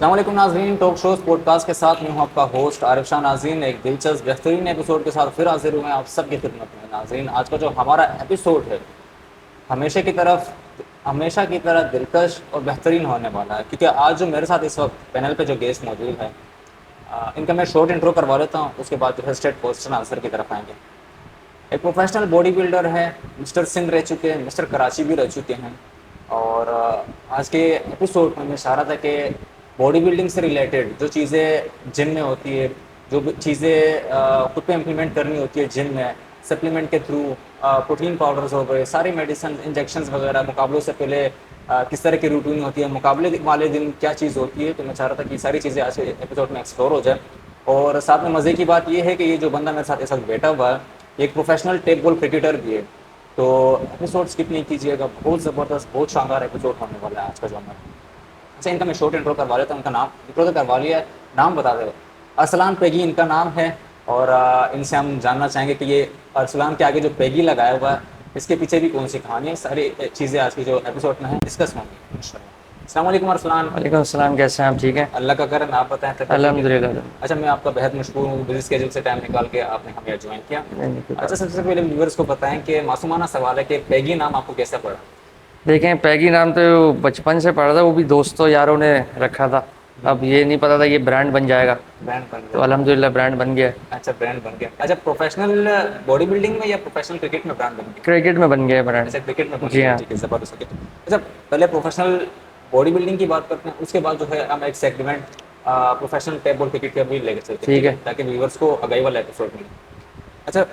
अस्सलामुअलैकुम नाज़रीन, talk shows podcast के साथ मैं हूं आपका होस्ट आरिफ शाह नाज़रीन। एक दिलचस्प बेहतरीन एपिसोड के साथ फिर हाजिर हुए हैं आप सबकी खिदमत में। नाज़रीन, आज का जो हमारा एपिसोड है हमेशा की तरह दिलकश और बेहतरीन होने वाला है, क्योंकि आज जो मेरे साथ इस वक्त पैनल पे जो गेस्ट मौजूद है, इनका मैं शॉर्ट इंट्रो करवा लेता हूँ, उसके बाद जो है स्ट्रेट क्वेश्चन आंसर की तरफ आएंगे। एक प्रोफेशनल बॉडी बिल्डर है, मिस्टर सिंध रह चुके हैं, मिस्टर कराची भी रह चुके हैं। और आज के एपिसोड में मैं चाह रहा था कि बॉडी बिल्डिंग से रिलेटेड जो चीज़ें जिम में होती है, जो भी चीज़ें खुद पे इम्प्लीमेंट करनी होती है जिम में, सप्लीमेंट के थ्रू, प्रोटीन पाउडर्स हो गए, सारी मेडिसिन, इंजेक्शंस वगैरह, मुकाबलों से पहले किस तरह की रूटीन होती है, मुकाबले वाले दिन क्या चीज़ होती है, तो मैं चाह रहा था कि सारी चीज़ें आज के एपिसोड में एक्सप्लोर हो जाए। और साथ में मज़े की बात यह है कि ये जो बंदा मेरे साथ इस वक्त बैठा हुआ है, एक प्रोफेशनल टेप बॉल क्रिकेटर भी है। तो एपिसोड स्किप नहीं कीजिएगा, बहुत ज़बरदस्त, बहुत शानदार एपिसोड होने वाला है आज का जो हमारा। अच्छा, इनका मैं शॉर्ट इंट्रो करवा लेता हूँ। उनका नाम इंट्रो तो करवा लिया है, नाम बता दे। अरसलान पैगी इनका नाम है। और इनसे हम जानना चाहेंगे कि ये अरसलान के आगे जो पैगी लगाया हुआ है, इसके पीछे भी कौन सी कहानी है। सारी चीज़ें आज की जो एपिसोड में है डिस्कस होंगी इंशाल्लाह। अस्सलाम वालेकुम अरसलान। वालेकुम सलाम, कैसे हैं आप? ठीक हैं, अल्लाह का करम, आप बताएं। अल्हम्दुलिल्लाह। अच्छा, मैं आपका बेहद मशहूर हूँ, बिजी स्केड्यूल से टाइम निकाल के आपने हमें ज्वाइन किया। नहीं, कोई अच्छा, बात सबसे पहले व्यूअर्स को बताएं कि मासूमाना सवाल है कि पैगी नाम आपको कैसे पड़ा? नहीं। देखें, पैगी नाम तो बचपन से पड़ा था, वो भी दोस्तों यारों ने रखा था। अब ये नहीं पता था ये ब्रांड बन जाएगा, ब्रांड बन तो गया। अल्हम्दुलिल्लाह ब्रांड बन गया। अच्छा, ब्रांड बन गया। अच्छा, प्रोफेशनल बॉडी बिल्डिंग में या प्रोफेशनल क्रिकेट में ब्रांड बन गया? क्रिकेट में बन गया ब्रांड। अच्छा, क्रिकेट में बन जी गया, हाँ। ठीक है, जबरदस्त। ओके, अच्छा, पहले प्रोफेशनल बॉडी बिल्डिंग की बात करते हैं, उसके बाद जो है हम एक segment professional tape ball cricket का भी लेके चलते हैं, ठीक है। ताकि व्यूवर्स को आगाही वाला एपिसोड मिले। अच्छा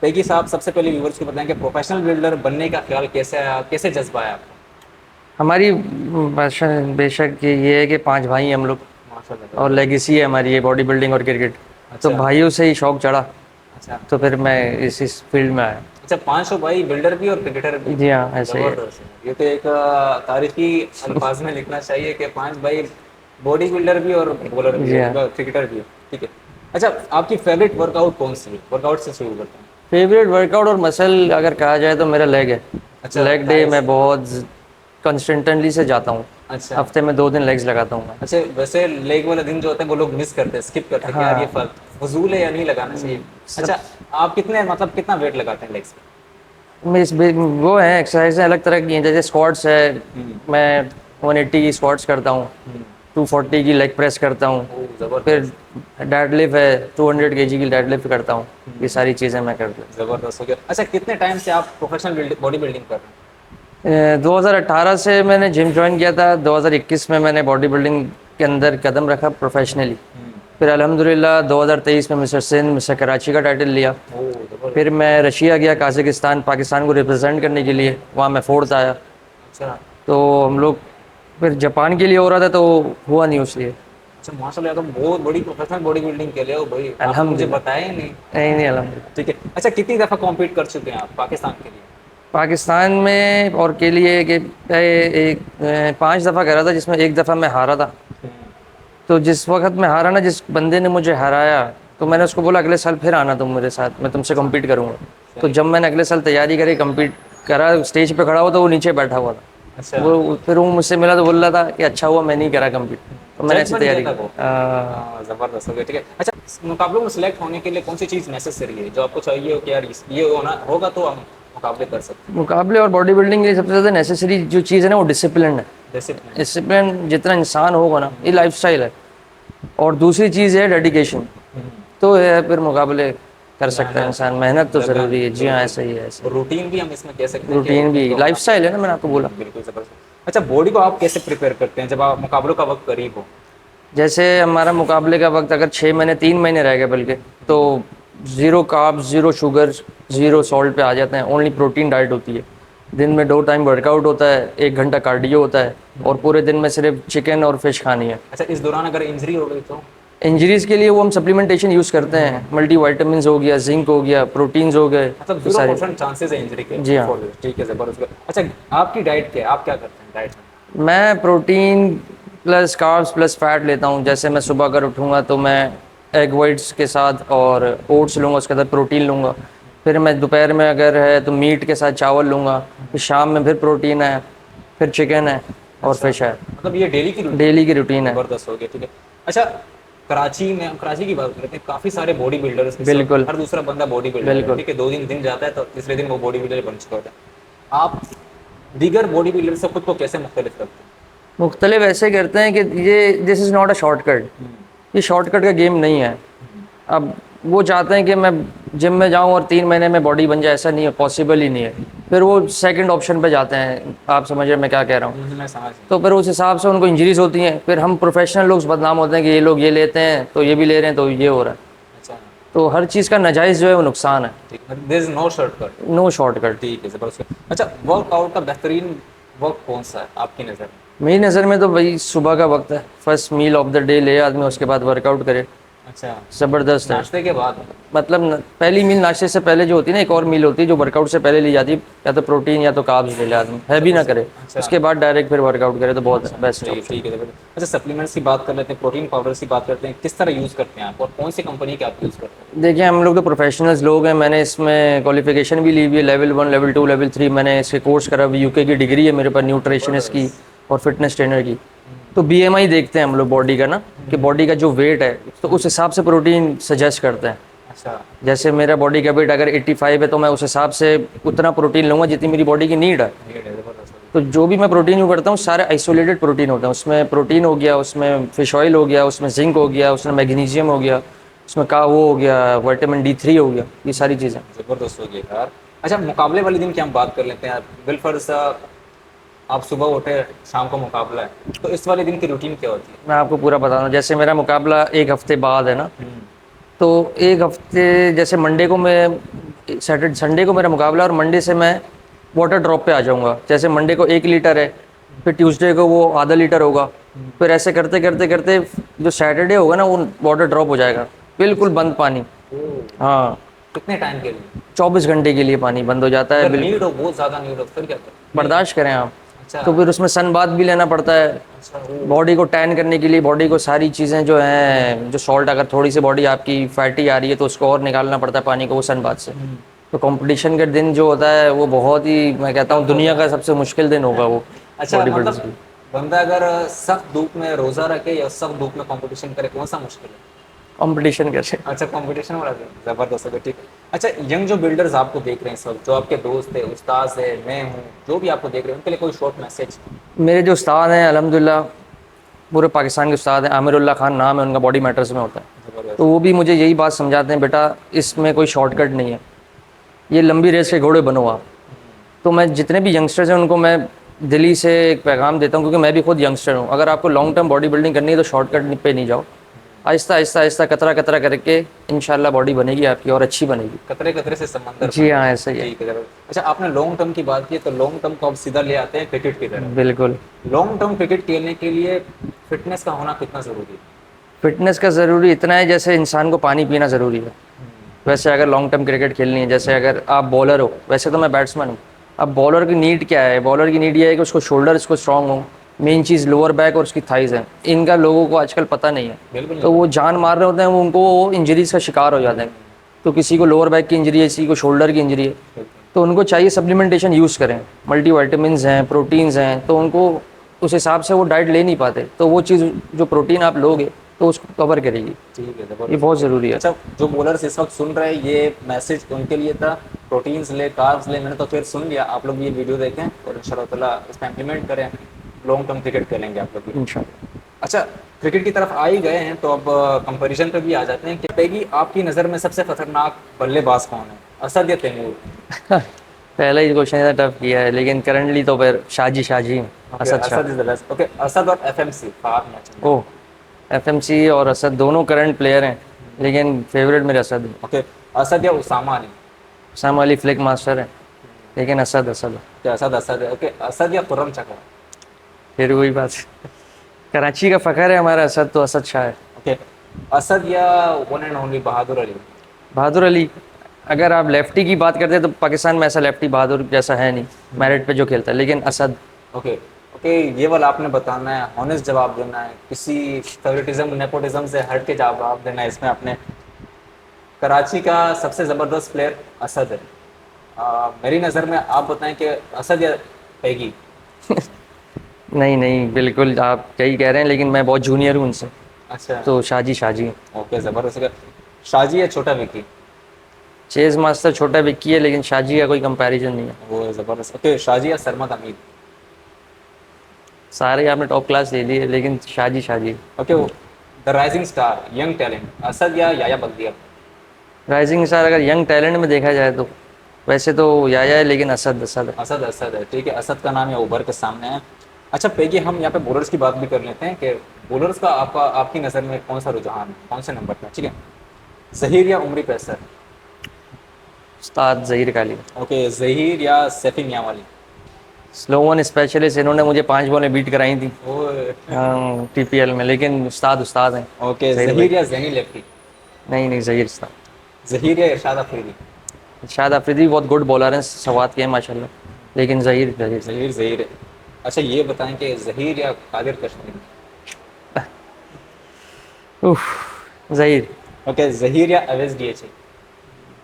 पैगी साहब, सबसे पहले व्यूवर्स को बताएं कि प्रोफेशनल बिल्डर बनने का ख्याल कैसे आया, कैसे जज्बा आया आपको? हमारी बेशक ये है कि 5 भाई हैं हम लोग, माशाल्लाह। और लेगेसी है हमारी ये बॉडी बिल्डिंग और क्रिकेट। तो अच्छा। भाइयों से ही शौक चढ़ा, अच्छा। तो फिर मैं इस फील्ड में आया। अच्छा, 500 भाई बिल्डर भी और क्रिकेटर भी? जी हाँ, ऐसे ही है। जबरदस्त है। ये तो एक तारीखी अल्फाज में लिखना चाहिए कि 5 भाई बॉडी बिल्डर भी और बॉलर भी जी है, हाँ। क्रिकेटर भी है। ठीक है। अच्छा, आपकी फेवरेट वर्कआउट कौन सी है? वर्कआउट से शुरू करते हैं। फेवरेट वर्कआउट और मसल अगर कहा जाए तो मेरा लेग है। अच्छा, लेग डे thighs। मैं बहुत कंसिस्टेंटली से जाता हूँ। अच्छा। हफ्ते में 2 दिन लेग्स लगाता हूँ मैं। अच्छा, वैसे लेग वाले दिन जो होते हैं वो लोग मिस करते हैं, स्किप करते हैं कि यार ये हाँ। फजूल है या नहीं लगाना चाहिए। अच्छा, आप कितना वेट लगाते हैं लेग्स पे? वो है एक्सरसाइज अलग तरह की हैं, जैसे स्क्वाट्स है। हम्म। मैं 180 की स्क्वाट्स करता हूँ, हम्म। 240 की लेग प्रेस करता हूँ। ओह, जबरदस्त। फिर डेडलिफ्ट है, 200 केजी की डेडलिफ्ट करता हूँ। ये सारी चीज़ें मैं करता हूँ। जबरदस्त हो गया। अच्छा, कितने टाइम से आप प्रोफेशनल बॉडी बिल्डिंग कर रहे हैं? 2018 से मैंने जिम ज्वाइन किया था, 2021 में मैंने बॉडी बिल्डिंग के अंदर कदम रखा प्रोफेशनली। फिर अल्हम्दुलिल्लाह 2023 में मिस्टर सिंध, मिस्टर कराची का टाइटल लिया। ओह, जबरदस्त। फिर मैं रशिया गया, काज़ाकिस्तान, पाकिस्तान को रिप्रेजेंट करने के लिए, वहाँ मैं फोर्थ आया। अच्छा। तो हम लोग फिर जापान के लिए हो रहा था, तो हुआ नहीं उसलिए। अच्छा, माशाल्लाह, तो बहुत बड़ी प्रोफेशनल बॉडी बिल्डिंग के लिए हो भाई, आपने मुझे अल्हम्दुलिल्लाह। बताया ही नहीं। नहीं अल्हम्दुलिल्लाह। ठीक है। अच्छा, कितनी दफ़ा कॉम्पीट कर चुके हैं आप पाकिस्तान के लिए? पाकिस्तान में और के लिए कि एक 5 दफ़ा करा था, जिसमें एक दफ़ा मैं हारा था। तो जिस वक्त मैं हारा ना, जिस बंदे ने मुझे हराया, तो मैंने उसको बोला अगले साल फिर आना तुम मेरे साथ, मैं तुमसे कम्पीट करूँगा। तो जब मैंने अगले साल तैयारी करी, कम्पीट करा, स्टेज पे खड़ा हुआ, तो वो नीचे बैठा हुआ था। अच्छा। फिर वो मुझसे मिला तो बोल रहा था कि अच्छा हुआ मैं नहीं करा कम्पीट। तो मैंने जज ऐसी बन तैयारी गया था वो? की। हाँ, जबरदस्त हो गया। ठीक है। अच्छा, मुकाबलों में सिलेक्ट होने के लिए कौन सी चीज़ नेसेसरी है, जो आपको चाहिए हो कि यार ये होना होगा तो हम मुकाबले कर सकते मुकाबले और बॉडी बिल्डिंग के लिए सबसे ज़्यादा नेसेसरी जो चीज़ है ना, वो डिसिप्लिन है। हैं? डिसिप्लिन। डिसिप्लिन जितना इंसान होगा ना, ये लाइफस्टाइल है। और दूसरी चीज़ है डेडिकेशन। तो है फिर मुकाबले कर सकता है इंसान, मेहनत तो ज़रूरी है। जी हाँ, ऐसा ही है, ऐसा और रूटीन भी हम इसमें कह सकते हैं कि रूटीन भी इनको होना। लाइफस्टाइल है ना, मैंने आपको बोला। बिल्कुल जबरदस्त। अच्छा, बॉडी को आप कैसे प्रिपेयर करते हैं जब आप मुकाबलों का वक्त करीब हो? जैसे हमारा मुकाबले का वक्त अगर 6 महीने 3 महीने रह गए बल्कि, तो zero carbs, zero sugar, zero salt पे आ जाते हैं। ओनली प्रोटीन डाइट होती है। दिन में 2 टाइम वर्कआउट होता है, 1 घंटा कार्डियो होता है, और पूरे दिन में सिर्फ चिकन और फिश खानी है। अच्छा, इस दौरान अगर इंजरी हो गई तो? इंजरीज़ के लिए वो हम सप्लीमेंटेशन यूज़ करते हैं, मल्टी वाइटामिन हो गया, जिंक हो गया, प्रोटीन्स हो गए, मतलब तो सारे। 0% चांसेस है इंजरी के? जी हाँ। ठीक है, जबरदस्त। अच्छा, आपकी डाइट क्या है, आप क्या करते हैं डाइट में? मैं protein plus carbs plus fat लेता हूँ। जैसे मैं सुबह अगर उठूँगा तो मैं एग वाइट्स के साथ और ओट्स लूँगा, उसके साथ प्रोटीन लूँगा। फिर मैं दोपहर में अगर है तो मीट के साथ चावल लूँगा। फिर शाम में फिर प्रोटीन है, फिर चिकन है। और फिश है। मतलब ये डेली की routine डेली की रूटीन है। जबरदस्त हो गया, ठीक है। अच्छा, कराची की बात करते हैं, काफी सारे बॉडी बिल्डर्स, बिल्कुल हर दूसरा बंदा बॉडी बिल्डर है, बिल्कुल। ठीक है। 2 दिन जाता है तो तीसरे दिन वो बॉडी बिल्डर बन चुका होता है। आप दीगर बॉडी बिल्डर से खुद को कैसे मुख्तलिफ रखते मुख्तलिफ ऐसे करते हैं कि ये this is not a shortcut, हैं? ये शॉर्टकट का गेम नहीं है। अब वो चाहते हैं कि मैं जिम में जाऊं और 3 महीने में बॉडी बन जाए, ऐसा नहीं है, पॉसिबल ही नहीं है। फिर वो सेकंड ऑप्शन पे जाते हैं, आप समझ रहे हैं मैं क्या कह रहा हूँ। मैं समझ। तो फिर उस हिसाब से उनको इंजरीज होती हैं, फिर हम प्रोफेशनल लोग बदनाम होते हैं कि ये लोग ये लेते हैं तो ये भी ले रहे हैं तो ये हो रहा है। अच्छा, तो हर चीज़ का नाजायज़ जो है वो नुकसान है, ठीक है, there is no shortcut. No shortcut. ठीक है, जबरदस्त। अच्छा, वर्कआउट का बेहतरीन वक्त कौन सा है आपकी नज़र में? मेरी नज़र में तो भाई सुबह का वक्त है, first meal of the day ले आदमी, उसके बाद वर्कआउट करे, अच्छा, ज़बरदस्त है। नाश्ते के बाद? मतलब पहली मील नाश्ते से पहले जो होती है ना, एक और मील होती है जो वर्कआउट से पहले ली जाती है, या तो प्रोटीन या तो कार्ब्स ले ले आदमी, हैवी ना करे, अच्छा। उसके बाद डायरेक्ट फिर वर्कआउट करे तो बहुत बेस्ट ठीक ऑप्शन। ठीक है, जबरदस्त। अच्छा, सप्लीमेंट्स की बात कर लेते हैं, प्रोटीन पाउडर्स की बात करते हैं, किस तरह यूज़ करते हैं आप और कौन सी कंपनी के आप यूज़ करते हैं? देखिए हम लोग तो प्रोफेशनल्स लोग हैं, मैंने इसमें क्वालिफिकेशन भी ली हुई है, लेवल 1 लेवल 2 लेवल 3 मैंने इसके कोर्स करा हुआ, यूके की डिग्री है मेरे पास न्यूट्रिशनिस्ट की और फिटनेस ट्रेनर की। तो बीएमआई देखते हैं हम लोग बॉडी का ना, कि बॉडी का जो वेट है तो उस हिसाब से प्रोटीन सजेस्ट करते हैं। अच्छा, जैसे मेरा बॉडी का वेट अगर 85 है तो मैं उस हिसाब से उतना प्रोटीन लूँगा जितनी मेरी बॉडी की नीड है। ये जबरदस्त। तो जो भी मैं प्रोटीन यूज करता हूँ सारे आइसोलेटेड प्रोटीन होते हैं, उसमें प्रोटीन हो गया, उसमें फिश ऑयल हो गया, उसमें जिंक हो गया, उसमें मैग्नीशियम हो गया, उसमें का वो हो गया विटामिन D3 हो गया, ये सारी चीज़ें। जबरदस्त हो गया यार। अच्छा, मुकाबले वाले दिन की हम बात कर लेते हैं। बिलफर्ज आप सुबह उठे, शाम को मुकाबला है, तो इस वाले दिन की रूटीन क्या होती है? मैं आपको पूरा बता दूँ, जैसे मेरा मुकाबला 1 हफ्ते बाद है ना, तो 1 हफ्ते जैसे मंडे को मैं सैटरडे संडे को मेरा मुकाबला और मंडे से मैं वाटर ड्रॉप पे आ जाऊँगा। जैसे मंडे को 1 लीटर है, फिर ट्यूसडे को वो आधा लीटर होगा, फिर ऐसे करते करते करते जो सैटरडे होगा ना वो वाटर ड्रॉप हो जाएगा, बिल्कुल बंद पानी। हाँ, कितने टाइम के लिए? 24 घंटे के लिए पानी बंद हो जाता है, अगर बिल्कुल नीड हो, बहुत ज़्यादा नीड हो, फिर क्या करें? बर्दाश्त करें आप। अच्छा। तो फिर उसमें सन बाथ भी लेना पड़ता है, अच्छा, बॉडी को टैन करने के लिए, बॉडी को सारी चीज़ें जो हैं, जो सॉल्ट अगर थोड़ी सी बॉडी आपकी फैटी आ रही है तो उसको और निकालना पड़ता है पानी को वो सन बाथ से। तो कंपटीशन के दिन जो होता है वो बहुत ही, मैं कहता हूँ दुनिया का सबसे मुश्किल दिन होगा वो अच्छा, बॉडी बिल्डर्स मतलब की। बंदा अगर सख्त धूप में रोजा रखे या सख्त धूप में कंपटीशन करे, कौन सा मुश्किल है? कंपटीशन कैसे? अच्छा, कंपटीशन वाला दिन जबरदस्त है, ठीक है। अच्छा, यंग जो बिल्डर्स आपको देख रहे हैं, सब जो आपके दोस्त है, उस्ताद है, मैं हूँ, जो भी आपको देख रहे हैं, उनके लिए कोई शॉर्ट मैसेज? मेरे जो उस्ताद हैं अल्हम्दुलिल्लाह पूरे पाकिस्तान के उस्ताद हैं, आमिरुल्लाह खान नाम है उनका, बॉडी मैटर्स में होता है। जबरदस्त। तो वो भी मुझे यही बात समझाते हैं, बेटा इसमें कोई शॉर्टकट नहीं है, ये लंबी रेस के घोड़े बनो आप। तो मैं जितने भी यंगस्टर्स हैं उनको मैं दिल्ली से एक पैगाम देता हूँ, क्योंकि मैं भी खुद यंगस्टर हूँ। अगर आपको लॉन्ग टर्म बॉडी बिल्डिंग करनी है तो शॉर्टकट पे नहीं जाओ, आहिस्ता आहिस्ता आहिस्ता कतरा कतरा करके इंशाल्लाह बॉडी बनेगी आपकी और अच्छी बनेगी। कतरे कतरे से समंदर जी हाँ, ऐसा ही है। ठीक है, जबरदस्त। अच्छा, आपने लॉन्ग टर्म की बात की, तो लॉन्ग टर्म को आप सीधा ले आते हैं क्रिकेट की तरफ। बिल्कुल। लॉन्ग टर्म क्रिकेट खेलने के लिए फिटनेस का होना कितना ज़रूरी है? फिटनेस का ज़रूरी इतना है जैसे इंसान को पानी पीना ज़रूरी है, वैसे अगर लॉन्ग टर्म क्रिकेट खेलनी है, जैसे अगर आप बॉलर हो, वैसे तो मैं बैट्समैन हूँ, अब बॉलर की नीड क्या है? बॉलर की नीड ये है कि उसको शोल्डर इसको स्ट्रॉन्ग हो, मेन चीज़ लोअर बैक और उसकी थाइज है, इनका लोगों को आजकल पता नहीं है। बिल्कुल तो वो जान मार रहे होते हैं, वो उनको इंजरीज का शिकार हो जाते हैं। तो किसी को लोअर बैक की इंजरी है, किसी को शोल्डर की इंजरी है, तो उनको चाहिए सप्लीमेंटेशन यूज़ करें, मल्टी वाइटामिन हैं, प्रोटीन्स हैं, तो उनको उस हिसाब से वो डाइट ले नहीं पाते, तो वो चीज़ जो प्रोटीन आप लोगे तो उसको कवर करेगी, ठीक है, ये जबरदस्त। बहुत ज़रूरी है। अच्छा, जो बॉलर्स इस वक्त सुन रहे हैं, ये मैसेज उनके लिए था, प्रोटीन्स ले, कार्ब्स ले, मैंने तो फिर सुन लिया। आप लोग ये वीडियो देखें और इंशाल्लाह ताला इस पर इम्प्लीमेंट करें, लॉन्ग टर्म क्रिकेट खेलेंगे आप लोग भी। इंशाल्लाह। अच्छा, क्रिकेट की तरफ आ ही गए हैं तो अब कंपैरिजन पे भी आ जाते हैं कि पेगी आपकी नज़र में सबसे खतरनाक बल्लेबाज कौन है, असद या तैमूर? पहले ही क्वेश्चन टफ किया है, लेकिन करंटली तो फिर Shaji Asad Shah. Asad is the best. Okay, Asad और एफएमसी फार मैच। ओह, एफएमसी और असद दोनों करंट प्लेयर हैं, लेकिन फेवरेट मेरे असद है। ओके, असद या उसामा अली? साम अली फ्लिक मास्टर है, लेकिन असद है। क्या असद है? ओके, असद या खुर्रम चका? फिर वही बात, कराची का फ़ख्र है हमारा असद, तो असद शाह है। ओके, असद या वन एंड ओनली बहादुर अली? बहादुर अली। अगर आप लेफ्टी की बात करते हैं तो पाकिस्तान में ऐसा लेफ्टी बहादुर जैसा है नहीं मेरिट पे जो खेलता है, लेकिन असद। ओके ओके, ये वाला आपने बताना है, ऑनेस्ट जवाब देना है, किसी फेवरेटिज्म नेपोटिज्म से हट के जवाब देना है इसमें आपने। कराची का सबसे ज़बरदस्त प्लेयर असद है। मेरी नज़र में आप बताएं कि असद या पैगी? नहीं नहीं, बिल्कुल आप सही कह रहे हैं, लेकिन मैं बहुत जूनियर हूँ उनसे। अच्छा। तो शाजी शाजी। ओके, ज़बरदस्त। शाजी या छोटा विकी? चेज मास्टर छोटा विक्की है, लेकिन शाजी का कोई कंपैरिजन नहीं है। वो ज़बरदस्त। ओके, शाजी या सरमद अमीर? सारे आपने टॉप क्लास ले लिए, लेकिन Shaji Shaji. Okay, the rising star, young talent, Asad या याया बल्दिया? राइजिंग स्टार अगर यंग टैलेंट में देखा जाए तो वैसे तो याया है, लेकिन असद असद है। असद, असद है, ठीक है। असद का नाम यहाँ उभर के सामने है। अच्छा पेगी, हम यहाँ पे बॉलर्स की बात भी कर लेते हैं कि बॉलर्स का आपकी नज़र में कौन सा रुझान है, कौन से नंबर पे, ठीक है? जहीर या उमरी पैसर? उस्ताद जहीर काली। ओके, जहीर या सैफी मियां वाली? स्लो वन स्पेशलिस्ट, इन्होंने मुझे 5 बॉलें बीट कराई थी। ओए। हाँ टीपीएल में, लेकिन उस्ताद उस्ताद हैं। ओके, जहीर भाई। जहीर या जैनी लेफ्टी? नहीं नहीं, जहीर उस्ताद। जहीर या इरशाद अफरीदी? शायद अफरीदी भी बहुत गुड बॉलर हैं, सवात के हैं माशाल्लाह, लेकिन जहीर जहीर। जहीर, जहीर है। अच्छा ये बताएं कि जहीर या कादिर कश्मीरी? उफ, जहीर। ओके, जहीर या अवैज डीएच?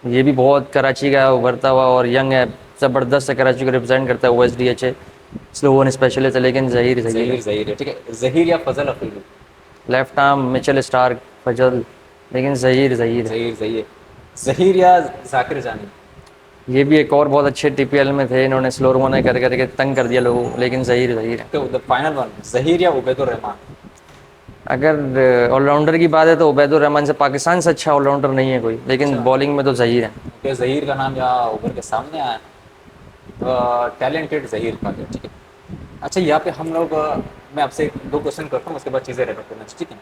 ये भी बहुत कराची का उभरता हुआ और यंग है, ज़बरदस्त है, कराची को रिप्रेजेंट करता है, OSDH है, स्लो वन स्पेशलिस्ट है, लेकिन जहीर जहीर है। जहीर, जहीर है, ठीक है। जहीर या Fazal Afridi? Left arm Mitchell Starc, Fazal, लेकिन जहीर जहीर है। जहीर, जहीर। जहीर या जाकिर जानी? ये भी एक और बहुत अच्छे टीपीएल में थे, इन्होंने स्लोर वन कर करके तंग कर दिया लोगों को, लेकिन जहीर जहीर है। तो द फाइनल वन, जहीर या उबैदुर रहमान? अगर ऑलराउंडर की बात है तो उबैदुर रहमान से पाकिस्तान से अच्छा ऑलराउंडर नहीं है कोई, लेकिन अच्छा। बॉलिंग में तो जहीर है। ओके, जहीर का नाम यहाँ उभर के सामने आया, टैलेंटेड जहीर का, ठीक है। अच्छा यहाँ पे हम लोग मैं आपसे दो क्वेश्चन करता हूँ, उसके बाद चीज़ें रेफर करना, ठीक है?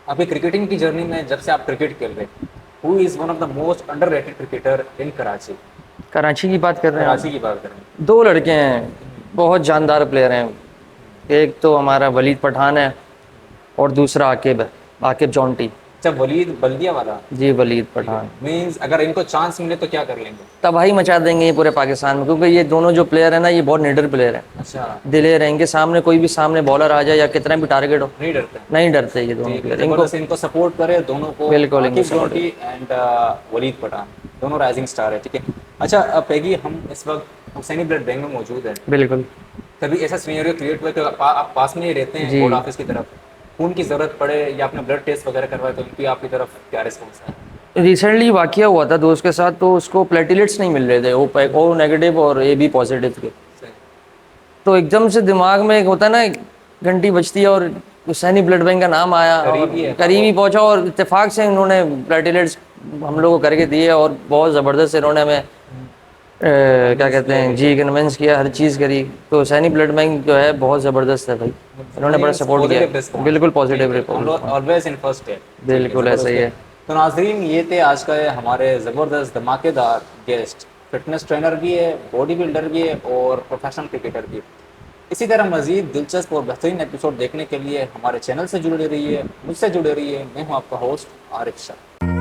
आपकी क्रिकेटिंग की जर्नी में जब से आप क्रिकेट खेल रहे, who is one of the most underrated cricketer in Karachi? Karachi की बात कर रहे कराची हैं? की बात करें। 2 लड़के हैं, बहुत जानदार प्लेयर हैं। एक तो हमारा वलीद पठान है और दूसरा आकिब है, आकिब जॉन्टी। अच्छा, वलीद बल्दिया वाला? जी वलीद पठान। मीन्स अगर इनको चांस मिले तो क्या कर लेंगे? तबाही मचा देंगे ये पूरे पाकिस्तान में, क्योंकि ये दोनों जो प्लेयर है ना, ये बहुत निडर प्लेयर हैं, अच्छा, दिलेर रहेंगे, सामने कोई भी सामने बॉलर आ जाए या कितना भी टारगेट हो, नहीं डरते हैं। नहीं डरते ये दोनों ठीक है, प्लेयर इनको। जबरदस्त इनको सपोर्ट करे दोनों को, बिल्कुल इनको Aqib support Jonty and Waleed Pathan, दोनों राइजिंग स्टार है, ठीक है। अच्छा पैगी, हम इस वक्त हुसैनी ब्लड बैंक में मौजूद हैं। बिल्कुल। कभी ऐसा सिनेरियो क्रिएट हुआ कि आप पास में ही रहते हैं जी। बोर्ड ऑफिस की तरफ, खून की ज़रूरत पड़े या आपने ब्लड टेस्ट वगैरह करवाए, तो इनकी आपकी तरफ क्या रिस्पॉन्स है? रिसेंटली वाकया हुआ था दोस्त के साथ, तो उसको प्लेटिलेट्स नहीं मिल रहे थे, ओ नेगेटिव और AB पॉजिटिव के। सही। तो एकदम से दिमाग में एक होता है ना, घंटी बजती है और हुसैनी ब्लड बैंक का नाम आया और करीब ही है। करीब ही पहुंचा, और इत्तेफाक से उन्होंने प्लेटिलेट्स हम लोग को करके दिए, और बहुत ज़बरदस्त इन्होंने हमें क्या कहते हैं जी कन्वेंस किया, हर चीज़ करी। तो हुसैनी ब्लड बैंक जो है बहुत ज़बरदस्त है भाई, इन्होंने बड़ा सपोर्ट किया, बिल्कुल positive report. Always in first है। बिल्कुल ऐसा ही है। तो नाजरीन, ये थे आज का हमारे ज़बरदस्त धमाकेदार गेस्ट, फिटनेस ट्रेनर भी है, बॉडी बिल्डर भी है और प्रोफेशनल क्रिकेटर भी। इसी तरह मज़ीद दिलचस्प और बेहतरीन एपिसोड देखने के लिए हमारे चैनल से जुड़े रहिए, मुझसे जुड़े रहिए। मैं हूँ आपका होस्ट आरिफ शाह।